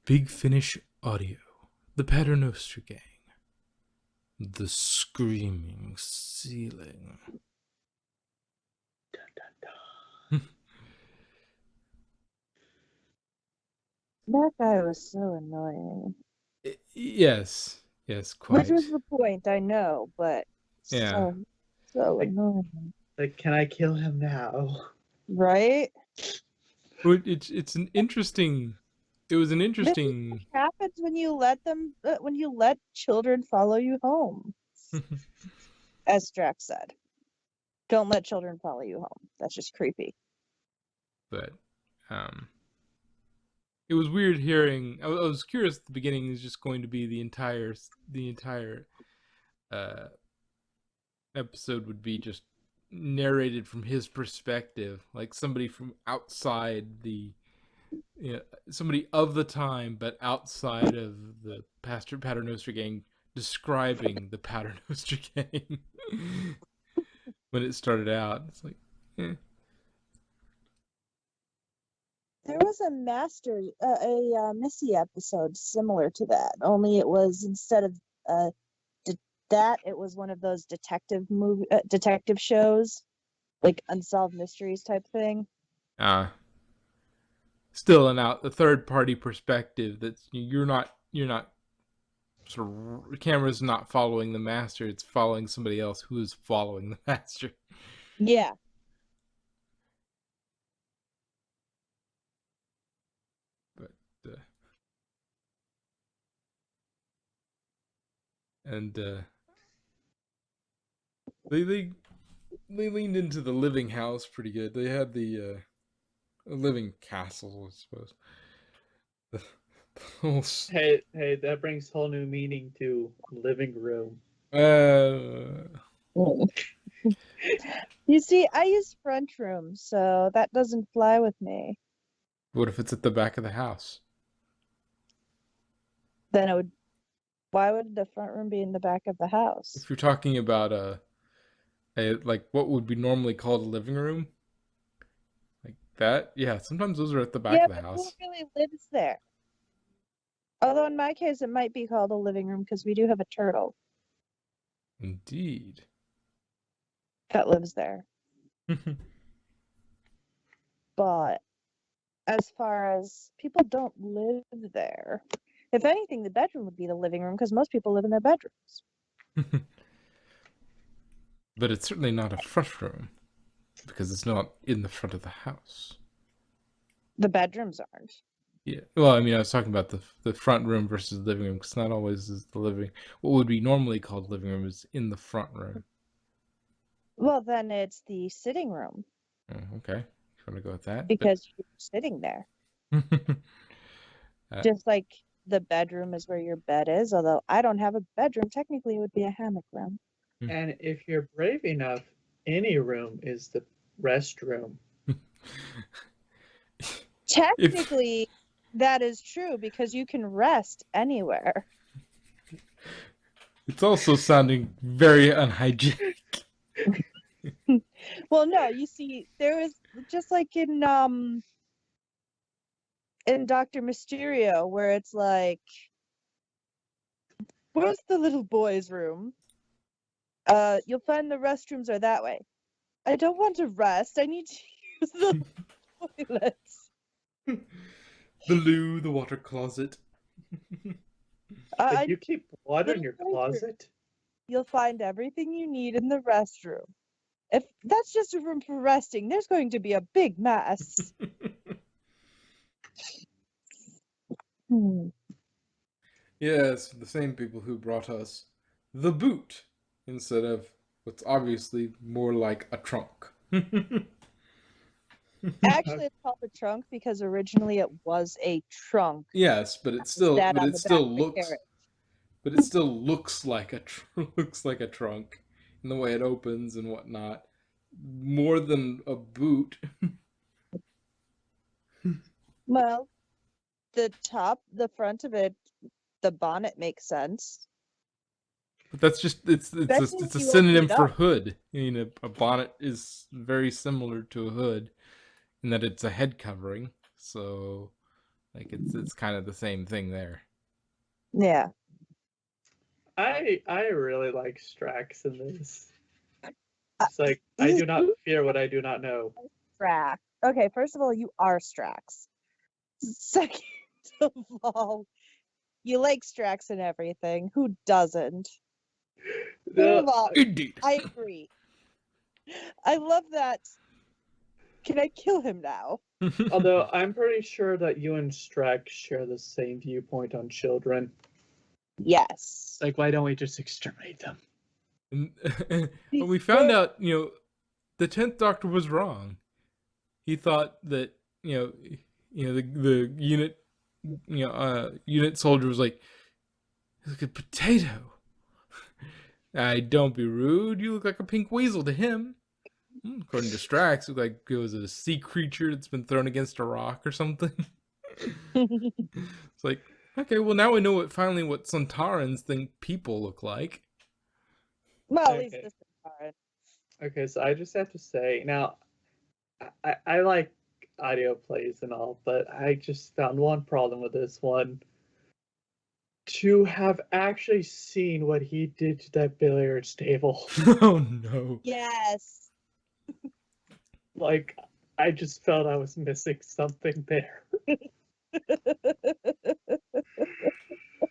Big Finish Audio, the Paternoster Gang, the Screaming Ceiling. That guy was so annoying. Yes, Which was quite. the point, I know, but Yeah. so Like, annoying. can I kill him now? Right? It's an interesting. It was an This is what interesting. happens when you let children follow you home, as Drax said. Don't let children follow you home. That's just creepy. But um, it was weird hearing. I was curious at the beginning. Is just going to be the entire uh episode would be just narrated from his perspective, like somebody from outside the, somebody of the time, but outside of the Paternoster gang, describing the Paternoster gang when it started out. It's like, There was a Missy episode similar to that. Only it was instead of it was one of those detective shows, like Unsolved Mysteries type thing. uh, still a third party perspective that's you're not sort of, the camera's not following the master, it's following somebody else who is following the master. Yeah. But and they leaned into the living house pretty good. They had the living castle, I suppose. The whole Hey, that brings whole new meaning to living room. You see, I use front room, so that doesn't fly with me. What if it's at the back of the house? Then it would. Why would the front room be in the back of the house? If you're talking about like what would be normally called a living room, like that, yeah, sometimes those are at the back Yeah, of the but who house. really lives there? Although in my case, it might be called a living room because we do have a turtle Indeed. that lives there. But as far as people don't live there, if anything, the bedroom would be the living room because most people live in their bedrooms. But it's certainly not a front room because it's not in the front of the house. The bedrooms aren't. Yeah. Well, I mean, I was talking about the front room versus the living room because not always is the living. What would be normally called living room is in the front room. Well, then it's the sitting room Oh, okay, you want to go with that? because you're sitting there. Just like the bedroom is where your bed is, although I don't have a bedroom, technically it would be a hammock room. And if you're brave enough, any room is the restroom. Technically, that is true because you can rest anywhere. It's also sounding very unhygienic. Well, no, you see, there was just like in Dr. Mysterio, where it's like, where's the little boy's room? You'll find the restrooms are that way. I don't want to rest. I need to use the toilets. The loo, the water closet. If you keep water in little your boy's room. closet, You'll find everything you need in the restroom. If that's just a room for resting, there's going to be a big mess. Yes, the same people who brought us the boot instead of what's obviously more like a trunk. Actually, it's called a trunk because originally it was a trunk. Yes, but it still looks like looks like a trunk in the way it opens and whatnot, more than a boot. Well, the front of it, the bonnet makes sense. But that's just it's Especially it's a when you open synonym it for up. hood. I mean, a bonnet is very similar to a hood in that it's a head covering. So Like it's kind of the same thing there. Yeah. I really like Strax in this. Uh, It's like I you do not fear what I do not know. Strax. Okay, first of all, you are Strax. Second of all, you like Strax and everything. Who doesn't? Third of No, all, Indeed. I agree. I love that. Can I kill him now? although I'm pretty sure that you and Strax share the same viewpoint on children. Yes. It's like, why don't we just exterminate them? And when we found out, the 10th Doctor was wrong. He thought that, the unit soldier was like, look at potato. Don't be rude. You look like a pink weasel to him. According to Strax, it looked like it was a sea creature that's been thrown against a rock or something. It's like, okay, well now we know finally what Santarans think people look like. Well, at least Okay. this is hard. Okay, so I just have to say now, I like audio plays and all, but I just found one problem with this one. To have actually seen what he did to that billiards table, Oh no. Yes. like I just felt I was missing something there.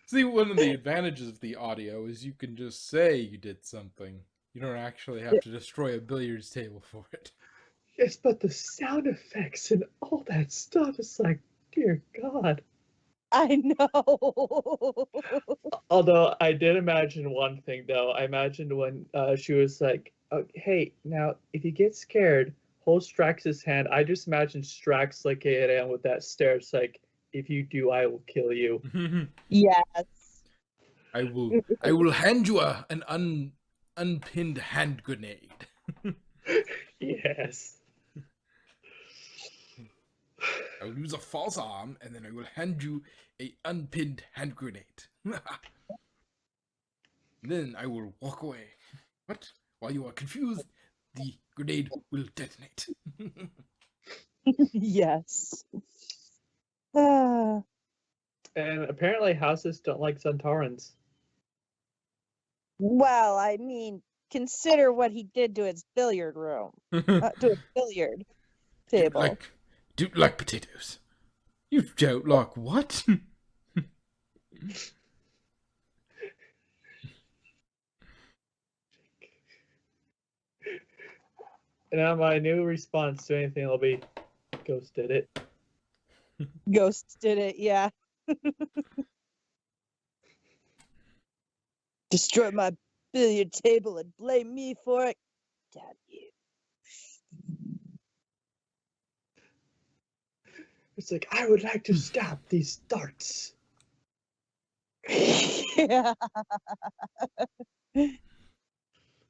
See, one of the advantages of the audio is you can just say you did something. You don't actually have to destroy a billiards table for it. Yes, but the sound effects and all that stuff is like, dear God. I know. Although I did imagine one thing though. I imagined when she was like, oh, "Hey, now if you get scared, hold Strax's hand." I just imagined Strax like around with that stare. It's like, "If you do, I will kill you." Yes. I will hand you an unpinned hand grenade. Yes. I will use a false arm, and then I will hand you a unpinned hand grenade. Then I will walk away. But while you are confused, the grenade will detonate. Yes. Ah. And apparently houses don't like Centaurans. Well, I mean, consider what he did to his billiard room, to his billiard table. Do you like potatoes? You don't like what? And now my new response to anything will be, Ghost did it. Ghost did it, yeah. Destroy my billiard table and blame me for it. Damn you. It's like, I would like to stop these darts. Yeah.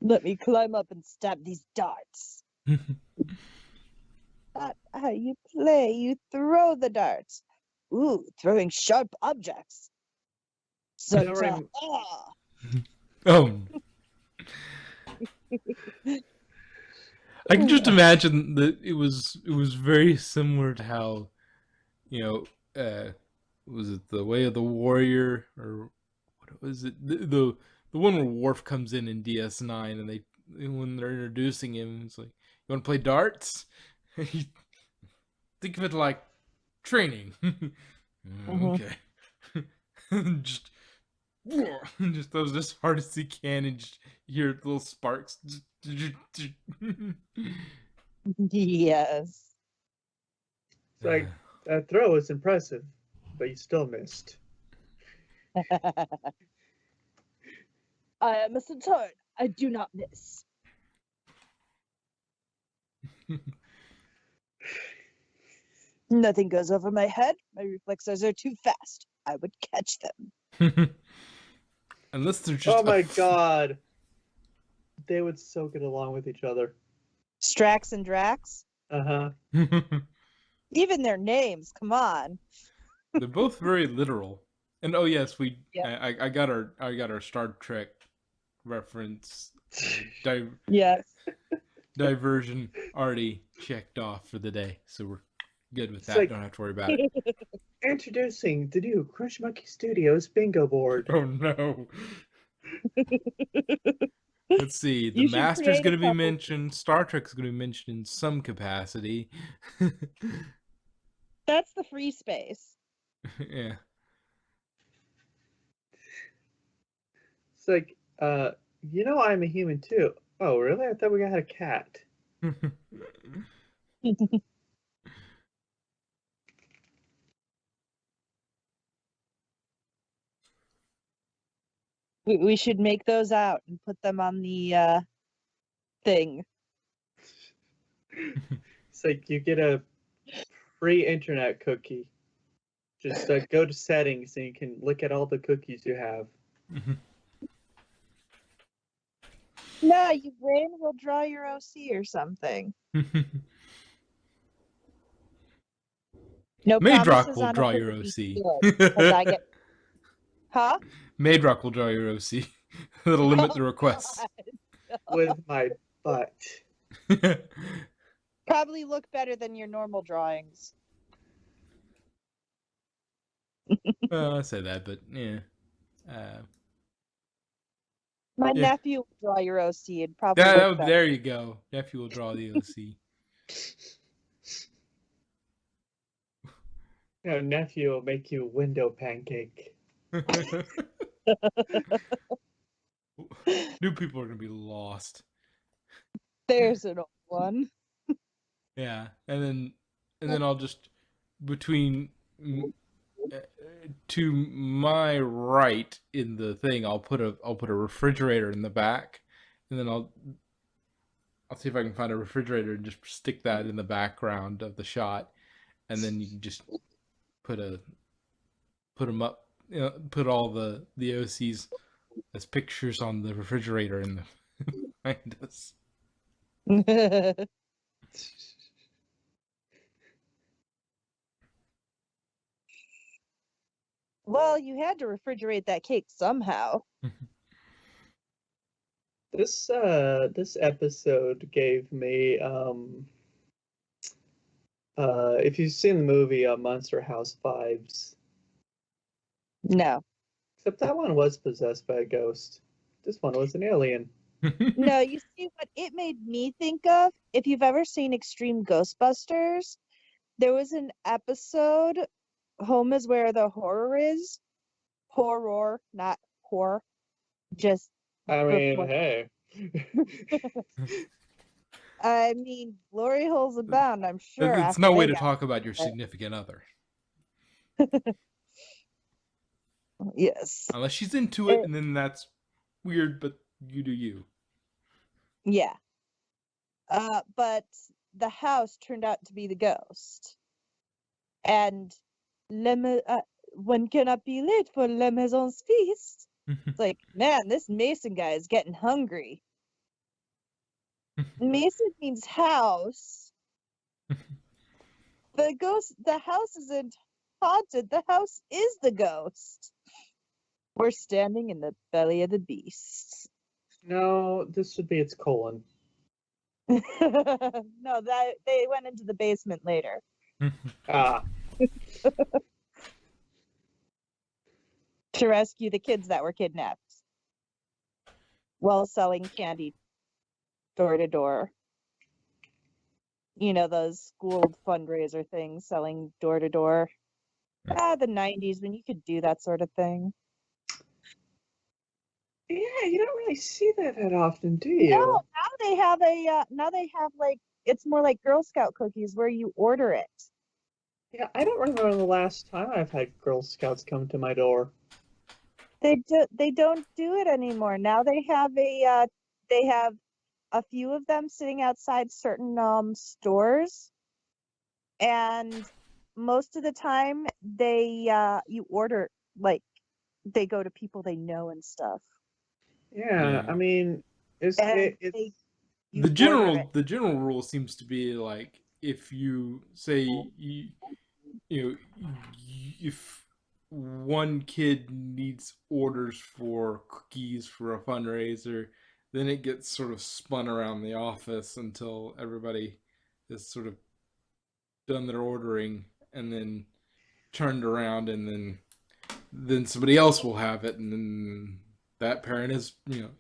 Let me climb up and stab these darts. Not how you play. You throw the darts. Ooh, throwing sharp objects. You know, Santa. Oh, I can just imagine that it was very similar to how, was it The Way of the Warrior, or what was it? The one where Worf comes in DS9, and when they're introducing him, it's like, you want to play darts? Think of it like training. Okay. just just throws as hard as he can, and just hear little sparks. Yes. It's like, that throw is impressive, but you still missed. I am a Centaur. I do not miss. Nothing goes over my head. My reflexes are too fast. I would catch them. Unless they're just. Oh my God. They would so get along with each other. Strax and Drax. Uh-huh. Even their names. Come on. They're both very literal. And oh yes, Yeah. I got our Star Trek reference Yes. diversion already checked off for the day. So we're good with It's that. like Don't have to worry about it. introducing the new Crush Monkey Studios bingo board. Oh no. Let's see. The You should Master's create a going to be couple. mentioned. Star Trek's going to be mentioned in some capacity. That's the free space. Yeah. It's like, I'm a human too. Oh, really? I thought we had a cat. We should make those out and put them on the thing. It's like you get a free internet cookie. Just go to settings and you can look at all the cookies you have. No, you brain will draw your OC or something. No Maidrock promises will on if draw it your would be OC. good, because I get, huh? Maidrock will draw your OC. That'll limit the Oh, requests. God. With my butt. Probably look better than your normal drawings. Well, I say that, but yeah. My Yeah. nephew will draw your OC and probably look better. There you go. Nephew will draw the OC. Nephew will make you a window pancake. New people are gonna be lost. There's an old one. Yeah, and then I'll just between to my right in the thing, I'll put a refrigerator in the back, and then I'll see if I can find a refrigerator and just stick that in the background of the shot, and then you can just put them up, put all the OCs as pictures on the refrigerator in the behind us. Well, you had to refrigerate that cake somehow. This episode gave me if you've seen the movie Monster House vibes. No. Except that one was possessed by a ghost. This one was an alien. No, you see what it made me think of? If you've ever seen Extreme Ghostbusters, there was an episode, Home is Where the Horror Is. Horror, not horror. Just I mean, before. hey. I mean, glory holes abound, I'm sure. It's After no way they to got talk about your it. significant other. Yes. Unless she's into it, and then that's weird, but you do you. Yeah. But the house turned out to be the ghost. And one cannot be late for Le Maison's feast. It's like, man, this Mason guy is getting hungry. Mason means house. The house isn't haunted. The house is the ghost. We're standing in the belly of the beast. No, this would be its colon. No, that they went into the basement later. Ah. To rescue the kids that were kidnapped while selling candy door to door. You know, those school fundraiser things, selling door to door. The 90s when you could do that sort of thing. Yeah, you don't really see that often, do No, you? now they have like, it's more like Girl Scout cookies where you order it. Yeah, I don't remember the last time I've had Girl Scouts come to my door. They don't do it anymore. Now they have a few of them sitting outside certain stores, and most of the time they you order, like, they go to people they know and stuff. Yeah, I mean, it's And the general rule seems to be like, if you say if one kid needs orders for cookies for a fundraiser, then it gets sort of spun around the office until everybody is sort of done their ordering and then turned around, and then somebody else will have it, and then that parent is,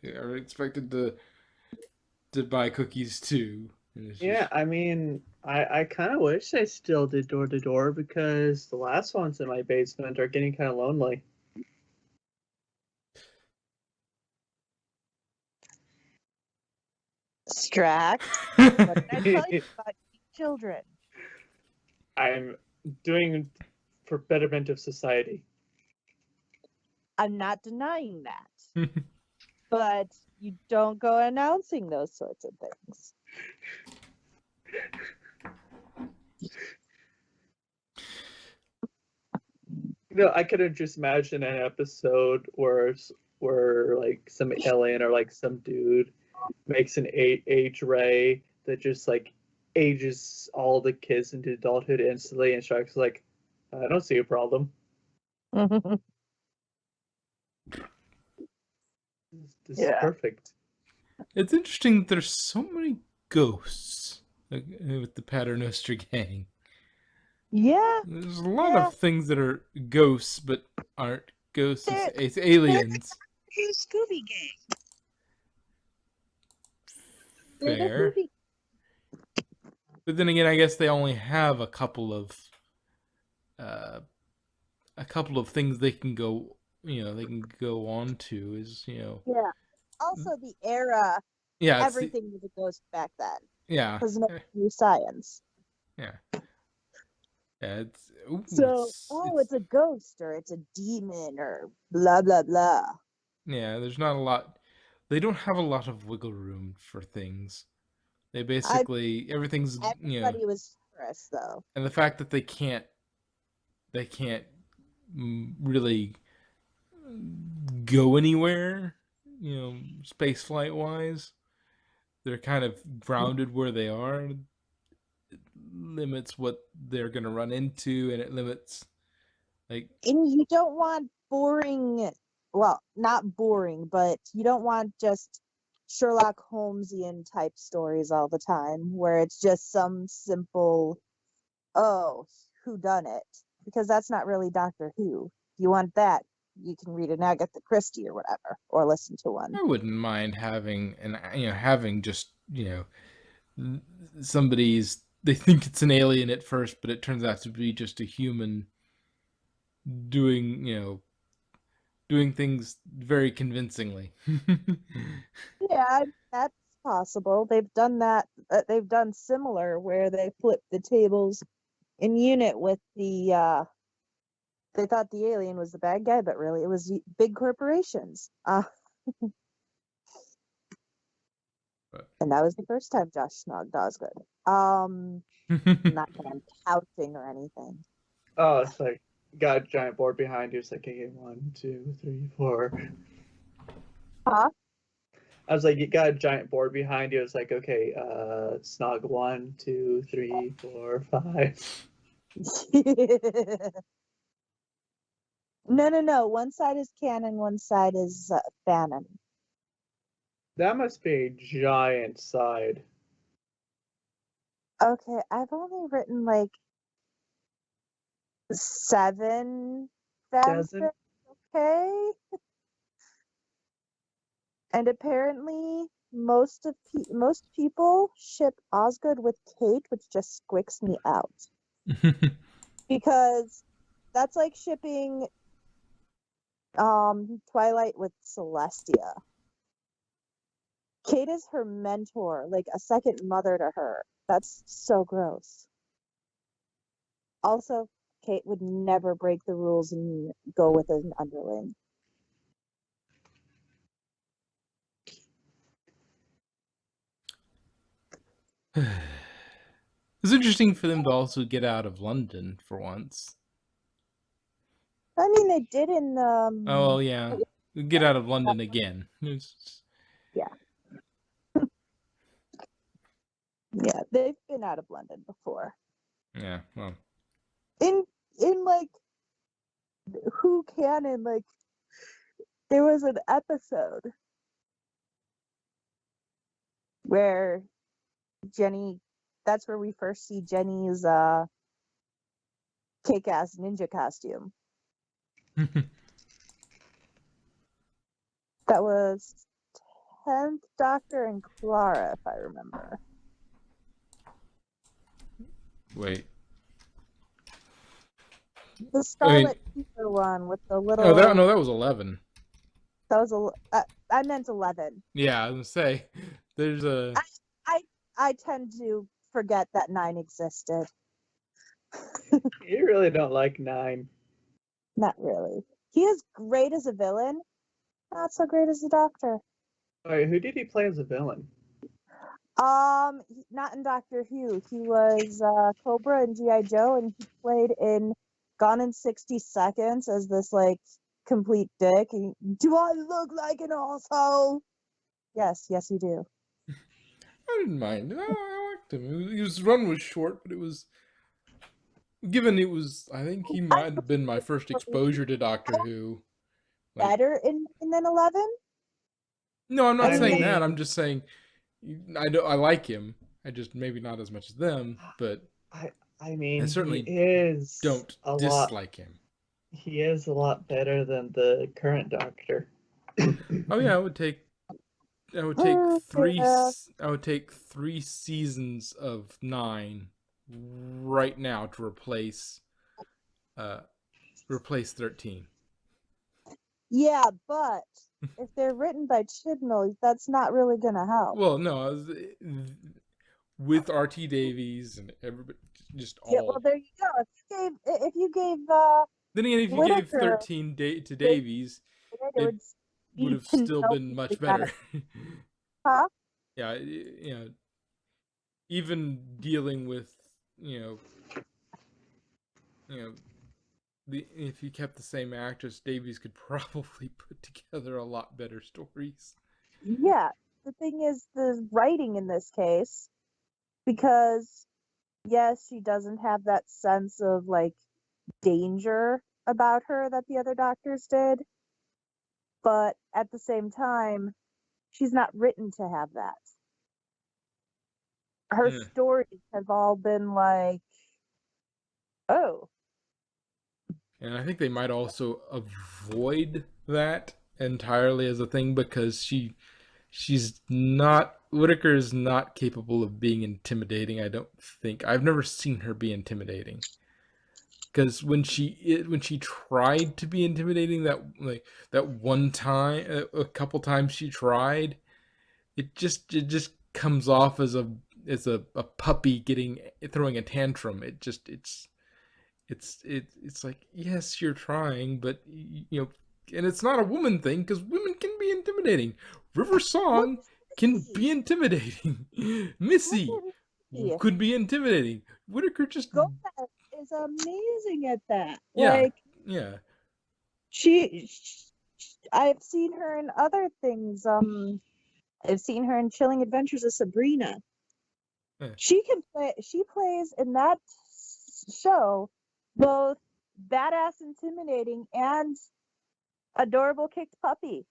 are expected to buy cookies too. And it's Yeah, just I mean, I kind of wish they still did door to door because the last ones in my basement are getting kind of lonely. Strax. What did I tell you about children? I'm doing for betterment of society. I'm not denying that. But you don't go announcing those sorts of things. I could have just imagined an episode where like some alien or like some dude makes an age ray that just like ages all the kids into adulthood instantly, and Shark's like, I don't see a problem. This is perfect. it's interesting that there's so many ghosts with the Paternoster gang. Yeah. There's a lot of things that are ghosts but aren't ghosts. They're- It's aliens. They're the Scooby Gang. They're the Fair. Scooby. But then again, I guess they only have a couple of things they can go, they can go on to. Yeah. Also, the era, Yeah, everything was a ghost back then. yeah, Because no new science. yeah, it's So, it's a ghost or it's a demon or blah, blah, blah. yeah. There's not a lot. They don't have a lot of wiggle room for things. They basically everything's Everybody was stressed, though. and the fact that they can't really go anywhere, space flight wise. They're kind of grounded where they are. It limits what they're gonna run into, and it limits like. And you don't want boring, well, not boring, but you don't want just Sherlock Holmesian type stories all the time where it's just some simple, oh, who done it? Because that's not really Doctor Who. If you want that, you can read an Agatha Christie or whatever, or listen to one. I wouldn't mind having just somebody's. They think it's an alien at first, but it turns out to be just a human doing things very convincingly. Yeah, that's possible. They've done that. They've done similar where they flip the tables in unit with the. They thought the alien was the bad guy, but really it was big corporations. And that was the first time Josh snogged Osgood. Not that I'm pouting or anything. Oh, it's like got a giant board behind you. It's like, okay, 1, 2, 3, 4. Huh? I was like, you got a giant board behind you. It's like, okay, snog 1, 2, 3, 4, 5. No. One side is canon, one side is fanon. That must be a giant side. Okay, I've only written like 7 fanfics. Okay. And apparently most people ship Osgood with Kate, which just squicks me out. Because that's like shipping Twilight with Celestia. Kate is her mentor, like a second mother to her. That's so gross. Also, Kate would never break the rules and go with an underling. It's interesting for them to also get out of London for once. I mean, they did in Oh, well, yeah. Get out of London again. Yeah. Yeah, they've been out of London before. Yeah, well. In like Who Canon, like there was an episode where Jenny, that's where we first see Jenny's kick-ass ninja costume. That was 10th Doctor and Clara, if I remember. Wait. The Scarlet Fever one with the little. Oh, that was 11. That was I meant 11. Yeah, I was gonna say there's a. I tend to forget that 9 existed. You really don't like 9. Not really. He is great as a villain, not so great as a Doctor. Alright, who did he play as a villain? Not in Doctor Who. He was Cobra in G.I. Joe, and he played in Gone in 60 Seconds as this like complete dick. Do I look like an asshole? Yes, you do. I didn't mind. I liked him. His run was short, but it was. Given it was, I think he might have been my first exposure to Doctor Who. Like, Better in than 11? no, I'm not I saying that. mean- I'm just saying I like him. I just maybe not as much as them, but I mean, I certainly he is don't a lot. dislike him. He is a lot better than the current Doctor. Oh yeah, I would take three. Yeah. I would take 3 seasons of 9 right now to replace 13. Yeah, but if they're written by Chibnall, that's not really gonna help. Well, no, with R.T. Davies and everybody, just all. Yeah, well, there you go. If you gave Then again, if you gave Whittaker 13 to Davies, it would have still been much better. Huh? Yeah, you know, even dealing with if you kept the same actress, Davies could probably put together a lot better stories. Yeah, the thing is the writing in this case, because yes, she doesn't have that sense of like danger about her that the other doctors did, but at the same time, she's not written to have that. Her Yeah. stories have all been like, oh, And I think they might also avoid that entirely as a thing because she's not Whittaker is not capable of being intimidating. I don't think I've never seen her be intimidating. Because when she tried to be intimidating that one time, a couple times she tried, it just comes off as a puppy throwing a tantrum. It's like, yes, you're trying, but and it's not a woman thing because women can be intimidating. River Song can be intimidating. Missy could be intimidating. Whittaker just Gomez is amazing at that. Yeah. Like, I've seen her in other things. I've seen her in Chilling Adventures of Sabrina. Yeah. She plays in that show both badass, intimidating, and adorable kicked puppy.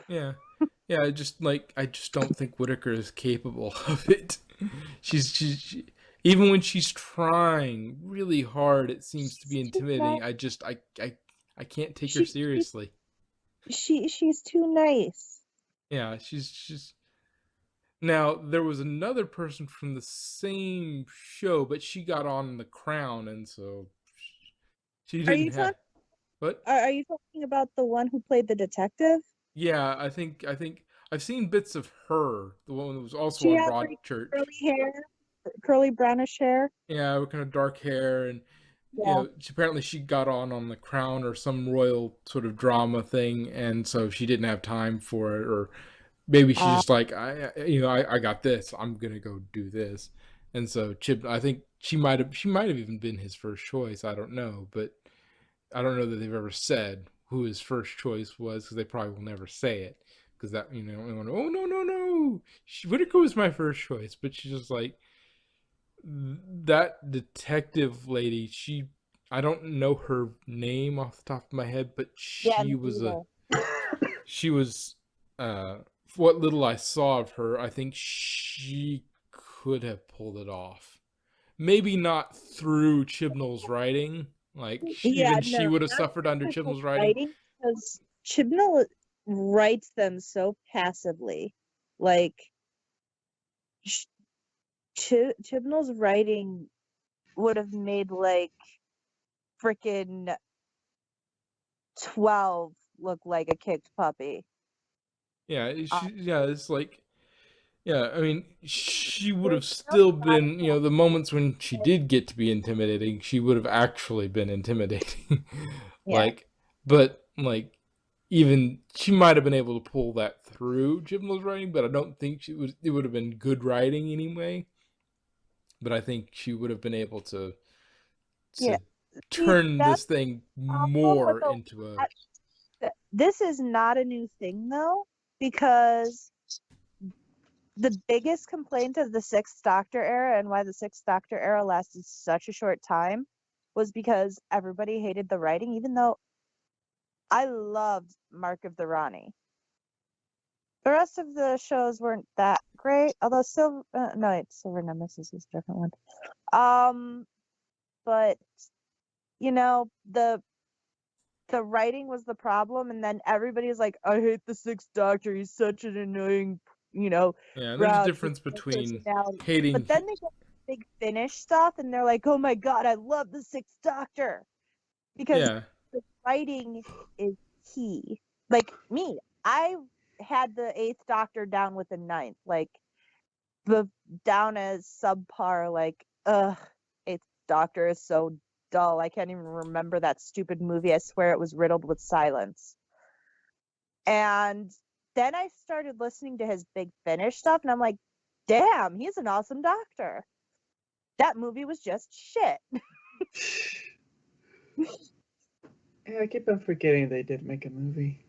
Yeah. I just don't think Whittaker is capable of it. She even when she's trying really hard, it seems to be intimidating. I can't take her seriously. She's too nice. Yeah, she's now there was another person from the same show, but she got on The Crown, and so she didn't have. What? Are you talking about the one who played the detective? Yeah, I think I've seen bits of her. The one that was also She on had Broadchurch. curly brownish hair. Yeah, with kind of dark hair, and apparently she got on The Crown or some royal sort of drama thing, and so she didn't have time for it, or maybe she's just like, I got this, I'm gonna go do this, and so Chip, I think she might have even been his first choice. I don't know, but I don't know that they've ever said who his first choice was because they probably will never say it because that oh no, Whittaker was my first choice, but she's just like that detective lady. I don't know her name off the top of my head, but she was what little I saw of her, I think she could have pulled it off. maybe not through Chibnall's writing. Like Yeah, even she no, would have not suffered under Chibnall's Chibnall's writing. writing, because Chibnall writes them so passively. Like, Chibnall's writing would have made like freaking 12 look like a kicked puppy. Yeah, Uh, it's like, yeah, I mean, she would have there's no still thought been, the moments when she did get to be intimidating, she would have actually been intimidating. Yeah. Like, but like, even she might have been able to pull that through Chibnall's writing, but I don't think it would have been good writing anyway. But I think she would have been able to Yeah. See, turn that's this thing the problem with more into a this is not a new thing though, because the biggest complaint of the Sixth Doctor era and why the Sixth Doctor era lasted such a short time was because everybody hated the writing, even though I loved Mark of the Rani. The rest of the shows weren't that great, although Silver Nemesis is a different one. But the writing was the problem, and then everybody's like, I hate the Sixth Doctor, he's such an annoying, yeah. There's a grouch with difference no between personality. hating. But then they get Big Finish stuff, and they're like, oh my god, I love the Sixth Doctor, because Yeah, the writing is key. Like me, I had the Eighth Doctor down with the Ninth, like down as subpar. Like, Eighth Doctor is so dull. I can't even remember that stupid movie. I swear it was riddled with silence. And then I started listening to his Big Finish stuff, and I'm like, damn, he's an awesome doctor. That movie was just shit. Yeah, I keep on forgetting they did make a movie.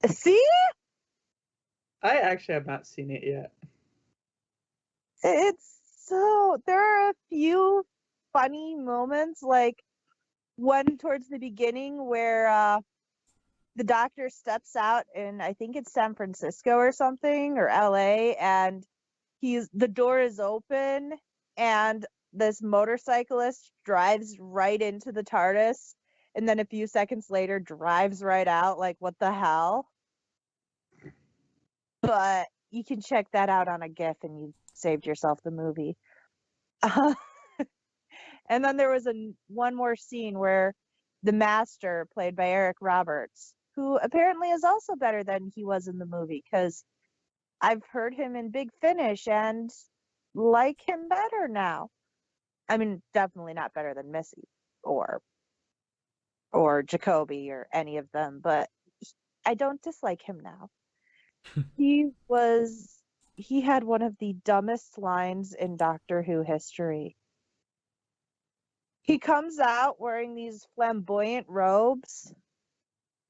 See? I actually have not seen it yet. There are a few funny moments, like one towards the beginning where the doctor steps out in, I think it's San Francisco or something, or LA, and the door is open, and this motorcyclist drives right into the TARDIS, and then a few seconds later drives right out. Like, what the hell? But you can check that out on a GIF, and you saved yourself the movie. And then there was one more scene where the Master, played by Eric Roberts, who apparently is also better than he was in the movie, because I've heard him in Big Finish and like him better now. I mean, definitely not better than Missy or Jacoby or any of them, but I don't dislike him now. He had one of the dumbest lines in Doctor Who history. He comes out wearing these flamboyant robes,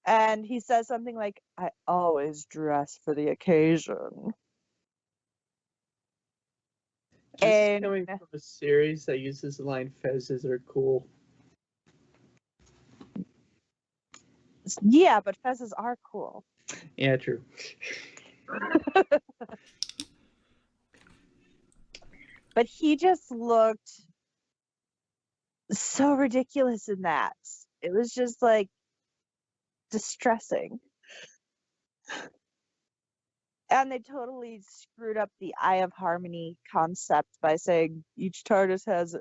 and he says something like, I always dress for the occasion. Just coming from a series that uses the line "fezzes are cool." Yeah, but fezzes are cool. Yeah, true. But he just looked so ridiculous in that. It was just like distressing. And they totally screwed up the Eye of Harmony concept by saying each TARDIS has,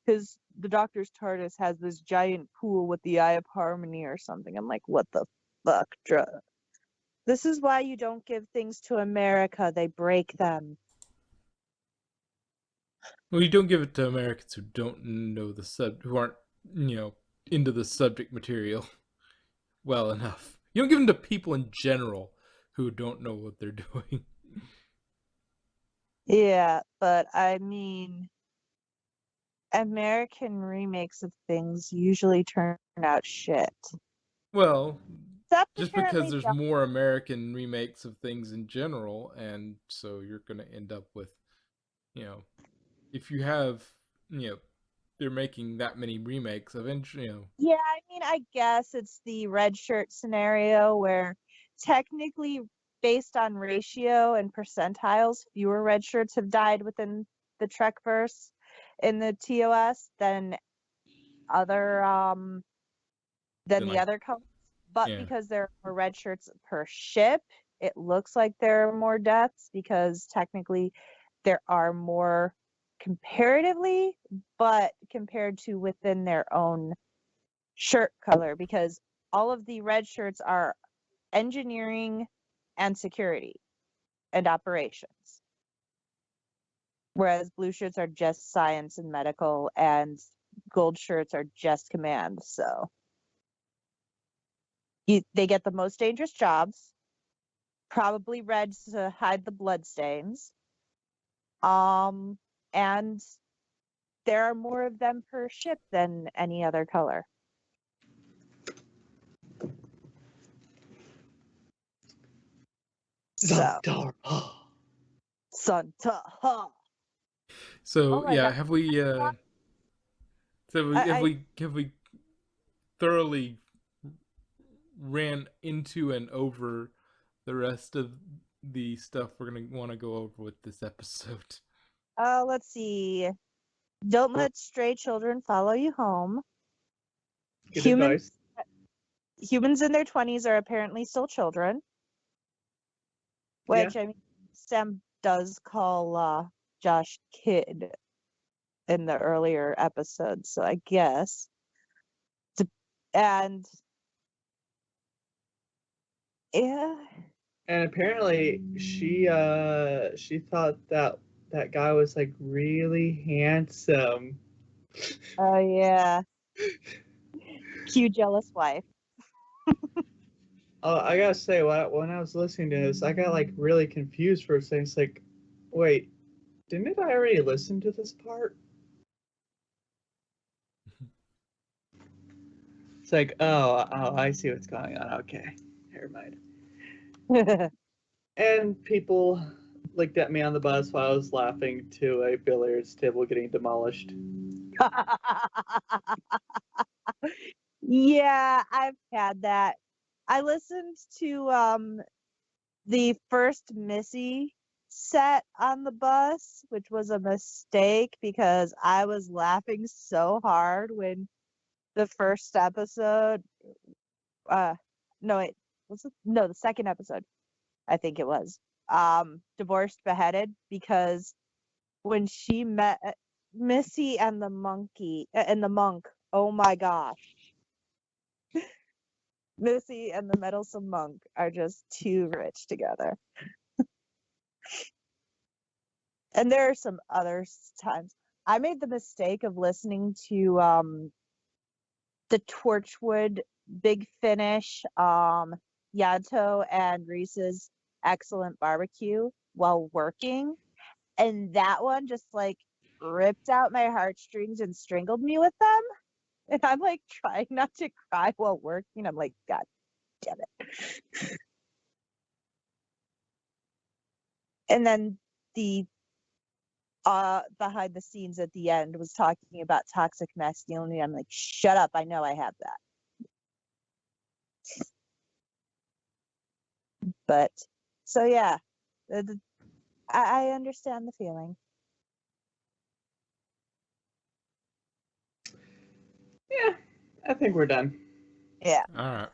the Doctor's TARDIS has this giant pool with the Eye of Harmony or something. I'm like, what the fuck, This is why you don't give things to America. They break them. well, you don't give it to Americans who don't know who aren't, into the subject material well enough. You don't give them to people in general who don't know what they're doing. Yeah, but I mean, American remakes of things usually turn out shit. Well, Except just because apparently, there's more American remakes of things in general, and so you're going to end up with, if you have, they're making that many remakes eventually, yeah, I mean, I guess it's the red shirt scenario where technically, based on ratio and percentiles, fewer red shirts have died within the Trekverse in the TOS than other Then, the like, other colors. But yeah. because there are more red shirts per ship, it looks like there are more deaths because technically there are more comparatively, but compared to within their own shirt color, because all of the red shirts are engineering and security and operations, whereas blue shirts are just science and medical, and gold shirts are just command. So they get the most dangerous jobs, probably red to hide the blood stains, and there are more of them per ship than any other color. So Zantara. Santa. Huh. So Oh my yeah, God. have we? So have we thoroughly ran into and over the rest of the stuff we're gonna want to go over with this episode? Let's see. Don't let stray children follow you home. Good Humans advice. humans in their 20s are apparently still children, which Yeah. I mean, Sam does call Josh kid in the earlier episodes, so I guess. And yeah, And apparently she thought that guy was like really handsome. oh yeah, cute jealous wife. I gotta say, when I was listening to this, I got like really confused for a second. It's like, wait, didn't I already listen to this part? It's like, oh, I see what's going on. Okay, never mind. And people looked at me on the bus while I was laughing to a billiards table getting demolished. Yeah, I've had that. I listened to the first Missy set on the bus, which was a mistake because I was laughing so hard when the first episode no wait, was it no the second episode, I think it was, divorced beheaded, because when she met Missy and the monkey and the monk, oh my gosh. Missy and the meddlesome monk are just too rich together. And there are some other times. I made the mistake of listening to the Torchwood Big Finish, Yato and Reese's Excellent Barbecue while working. And that one just like ripped out my heartstrings and strangled me with them. And I'm like trying not to cry while working. I'm like, God damn it. And then the behind the scenes at the end was talking about toxic masculinity. I'm like, shut up, I know I have that. But so yeah, I understand the feeling. Yeah, I think we're done. Yeah. All right.